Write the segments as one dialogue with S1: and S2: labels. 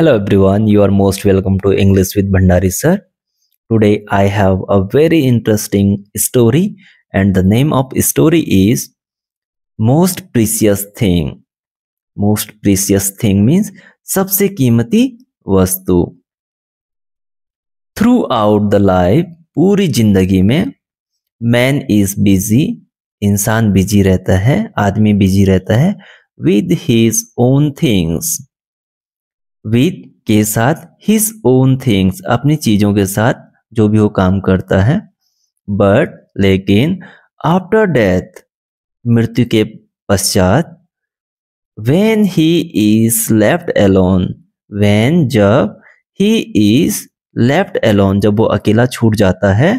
S1: Hello everyone, you are most welcome to English with Bhandari sir. Today I have a very interesting story and the name of story is Most Precious Thing. Most precious thing means सबसे कीमती वस्तु. Throughout the life, पूरी जिंदगी में man is busy, इंसान busy रहता है, आदमी बिजी रहता है with his own things. with के साथ his own things अपनी चीजों के साथ जो भी वो काम करता है but लेकिन after death मृत्यु के पश्चात when he is left alone when जब he is left alone जब वो अकेला छूट जाता है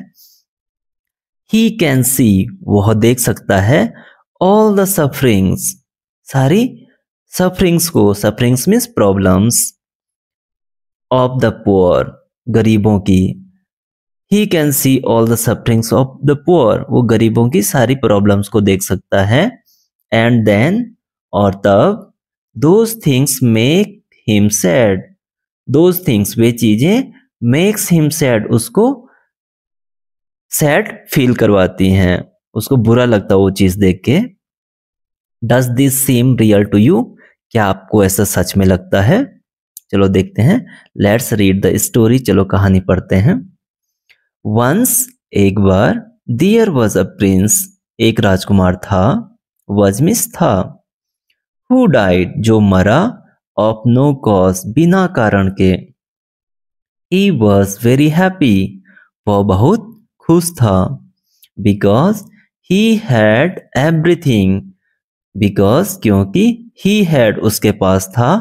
S1: he can see वह देख सकता है all the sufferings सारी sufferings को sufferings means problems of the poor गरीबों की he can see all the sufferings of the poor वो गरीबों की सारी problems को देख सकता है and then और तब those things make him sad those things वे चीजें makes him sad उसको sad feel करवाती हैं उसको बुरा लगता है वो चीज देख के does this seem real to you क्या आपको ऐसा सच में लगता है चलो देखते हैं लेट्स रीड द स्टोरी चलो कहानी पढ़ते हैं वंस एक बार देयर वॉज अ प्रिंस एक राजकुमार था वॉज मिस था हु डाइड जो मरा ऑफ नो कॉज बिना कारण के ही वॉज वेरी हैप्पी वह बहुत खुश था because he had everything because क्योंकि ही हैड उसके पास था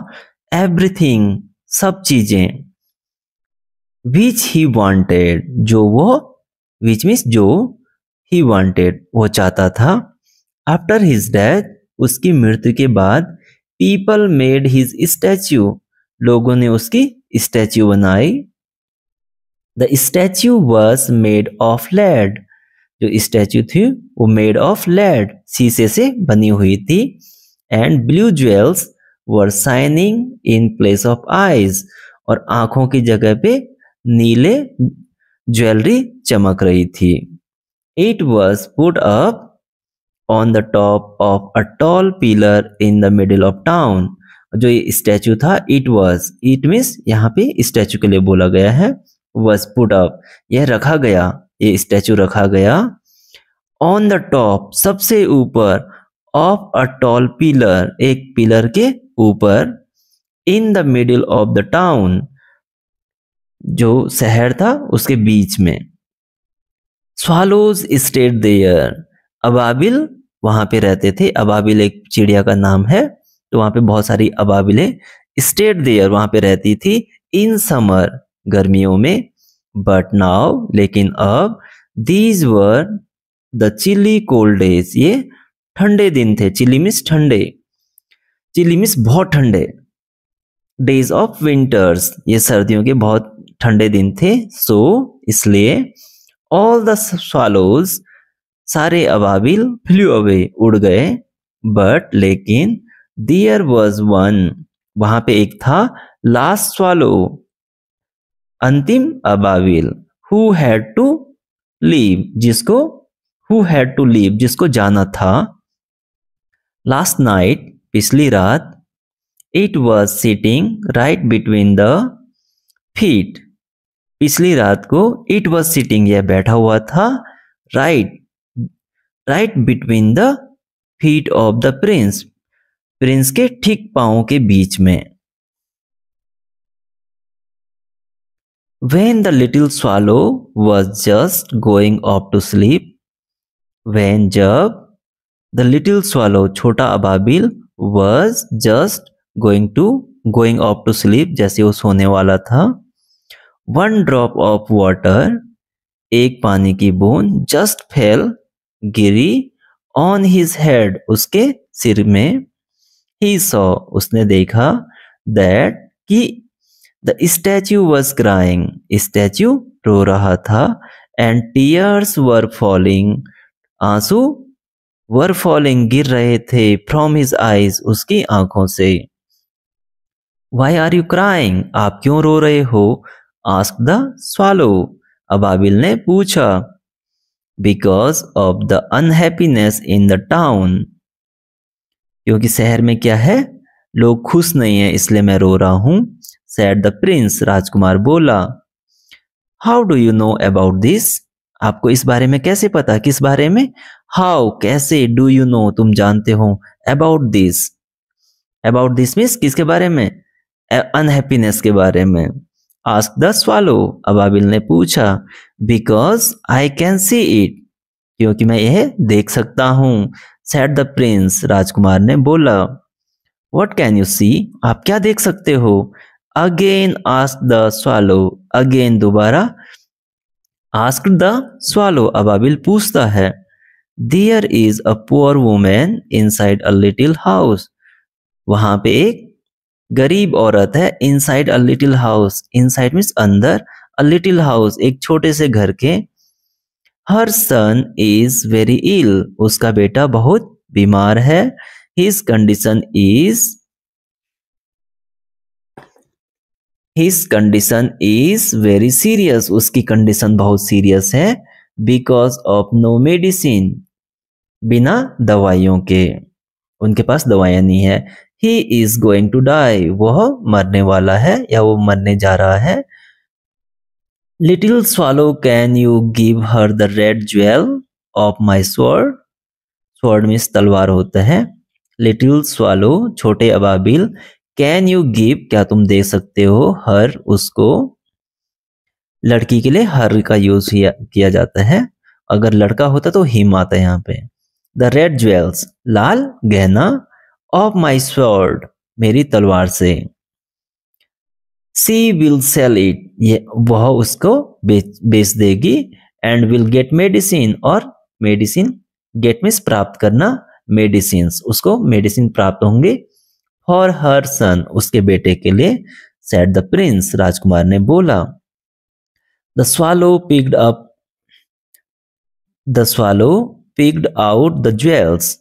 S1: एवरीथिंग सब चीजें विच ही वांटेड जो वो विच मीन्स जो ही वांटेड वो चाहता था आफ्टर हिज डेथ उसकी मृत्यु के बाद पीपल मेड हिज स्टैच्यू लोगों ने उसकी स्टैच्यू बनाई the statue was made of lead जो स्टैच्यू थी वो मेड ऑफ लेड शीशे से बनी हुई थी and blue jewels were shining in place of eyes और आंखों की जगह पे नीले ज्वेलरी चमक रही थी it was put up on the top of a tall pillar in the middle of town जो ये स्टैचू था इट मीन्स यहाँ पे स्टैचू के लिए बोला गया है वॉज पुट अप यह रखा गया ये स्टैचू रखा गया ऑन द टॉप सबसे ऊपर ऑफ अ टॉल पिलर एक पिलर के ऊपर in the middle of the town जो शहर था उसके बीच में स्वालोज स्टेड देयर अबाबिल वहां पे रहते थे अबाबिल एक चिड़िया का नाम है तो वहां पे बहुत सारी अबाबिलें स्टेड देयर वहां पे रहती थी इन समर गर्मियों में बट नाउ लेकिन अब these were the chilly cold days ये ठंडे दिन थे चिली मिस ठंडे चिली मिस बहुत ठंडे डेज ऑफ विंटर्स ये सर्दियों के बहुत ठंडे दिन थे सो इसलिए ऑल द स्वालोज सारे अबाबिल फ्लू अवे उड़ गए बट लेकिन देयर वॉज वन वहां पे एक था लास्ट स्वालो अंतिम अबाबिल हु हैड टू लीव जिसको जाना था लास्ट नाइट पिछली रात it was sitting right between the feet पिछली रात को इट वॉज सिटिंग यह बैठा हुआ था right between the feet of the Prince के ठीक पांवों के बीच में when the little swallow was just going off to sleep when जब the little swallow छोटा अबाबिल was just going off to sleep जैसे वो सोने वाला था one drop of water एक पानी की बूंद just fell Giri on his head उसके सिर में he saw उसने देखा that कि the statue was crying statue रो रहा था and tears were falling आंसू were falling गिर रहे थे from his eyes उसकी आंखों से वाई आर यू क्राइंग? आप क्यों रो रहे हो? आस्क द स्वालो, अबाबिल ने पूछा। Because of the unhappiness in the town, क्योंकि शहर में क्या है, लोग खुश नहीं है, इसलिए मैं रो रहा हूं। सैड द प्रिंस, राजकुमार बोला। How do you know about this? आपको इस बारे में कैसे पता? किस बारे में? हाउ, कैसे, डू यू नो, तुम जानते हो, about this. About this means किसके बारे में? अनहैप्पीनेस के बारे में। आस्क द स्वालो, अबाबिल ने पूछा। Because I can see it, क्योंकि मैं यह देख सकता हूं। सैड द प्रिंस, राजकुमार ने बोला। What can you see? आप क्या देख सकते हो? Again ask the swallow, again, दोबारा। आस्क द स्वालो, अबाबिल पूछता है। There is a poor women inside a little house, वहां पे एक गरीब औरत है। Inside a little house, inside means अंदर, अ लिटिल हाउस एक छोटे से घर के। हर सन इज वेरी इल, उसका बेटा बहुत बीमार है। His condition is very serious, उसकी कंडीशन बहुत सीरियस है। बिकॉज ऑफ नो मेडिसिन, बिना दवाइयों के, उनके पास दवाइयां नहीं है। He is going to die, वह मरने वाला है या वो मरने जा रहा है। Little swallow, can you give her the red jewel of my sword? Sword means तलवार होता है। लिटिल स्वालो, छोटे अबाबिल, कैन यू गिव, क्या तुम दे सकते हो, हर, उसको। लड़की के लिए हर का यूज किया जाता है, अगर लड़का होता तो हिम आता है यहाँ पे। द रेड ज्वेल्स, लाल गहना, ऑफ माई स्वॉर्ड, मेरी तलवार से। सी विल सेल इट, ये वह उसको बेच देगी। एंड विल गेट मेडिसिन, और मेडिसिन, गेट मीन्स प्राप्त करना, मेडिसिन, उसको मेडिसिन प्राप्त होंगे। फॉर हर सन, उसके बेटे के लिए। सेड द प्रिंस, राजकुमार ने बोला। The swallow picked out the jewels,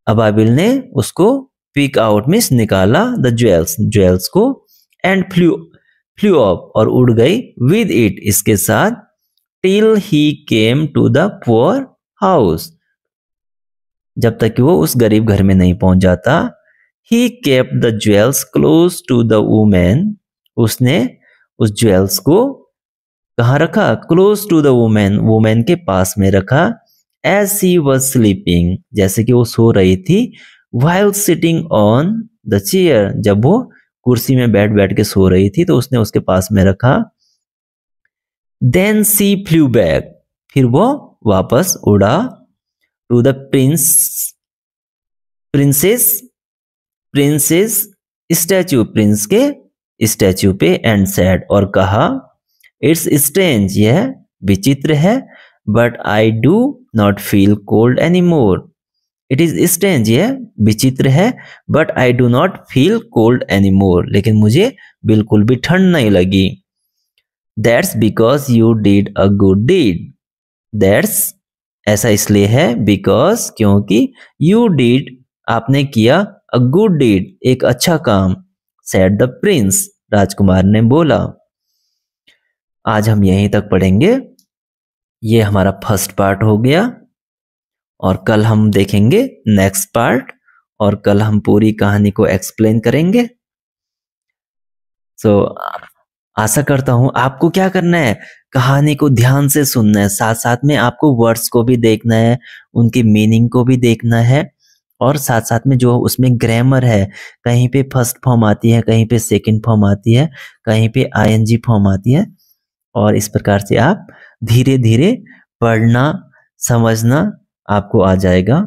S1: अबाबिल ने उसको पिक आउट मीन्स निकाला, द ज्वेल्स को। एंड फ्लू अप, और उड़ गई, विद इट, इसके साथ। Till he came to the poor house, जब तक कि वो उस गरीब घर में नहीं पहुंच जाता। He kept the jewels close to the women, उसने उस ज्वेल्स को कहाँ रखा? क्लोज टू द वुमेन के पास में रखा। एज सी वॉज स्लीपिंग, जैसे कि वो सो रही थी। While sitting on the chair, जब वो कुर्सी में बैठ बैठ के सो रही थी तो उसने उसके पास में रखा। देन सी फ्लू बैक, फिर वो वापस उड़ा। To the princess statue, prince के स्टैचू पे। एंड सेड, और कहा। इट्स स्ट्रेंज, यह विचित्र है। But I do not feel cold any more, it is strange, यह विचित्र है। But I do not feel cold any more, लेकिन मुझे बिल्कुल भी ठंड नहीं लगी। That's because you did a good deed, that's, ऐसा इसलिए है, बिकॉज, क्योंकि, यू डिड, आपने किया, अ गुड डीड, एक अच्छा काम। सेड द प्रिंस, राजकुमार ने बोला। आज हम यहीं तक पढ़ेंगे, ये हमारा फर्स्ट पार्ट हो गया, और कल हम देखेंगे नेक्स्ट पार्ट, और कल हम पूरी कहानी को एक्सप्लेन करेंगे। सो आशा करता हूं आपको क्या करना है, कहानी को ध्यान से सुनना है, साथ साथ में आपको वर्ड्स को भी देखना है, उनकी मीनिंग को भी देखना है, और साथ साथ में जो उसमें ग्रामर है, कहीं पे फर्स्ट फॉर्म आती है, कहीं पे सेकंड फॉर्म आती है, कहीं पे आईएनजी फॉर्म आती है, और इस प्रकार से आप धीरे धीरे पढ़ना, समझना आपको आ जाएगा।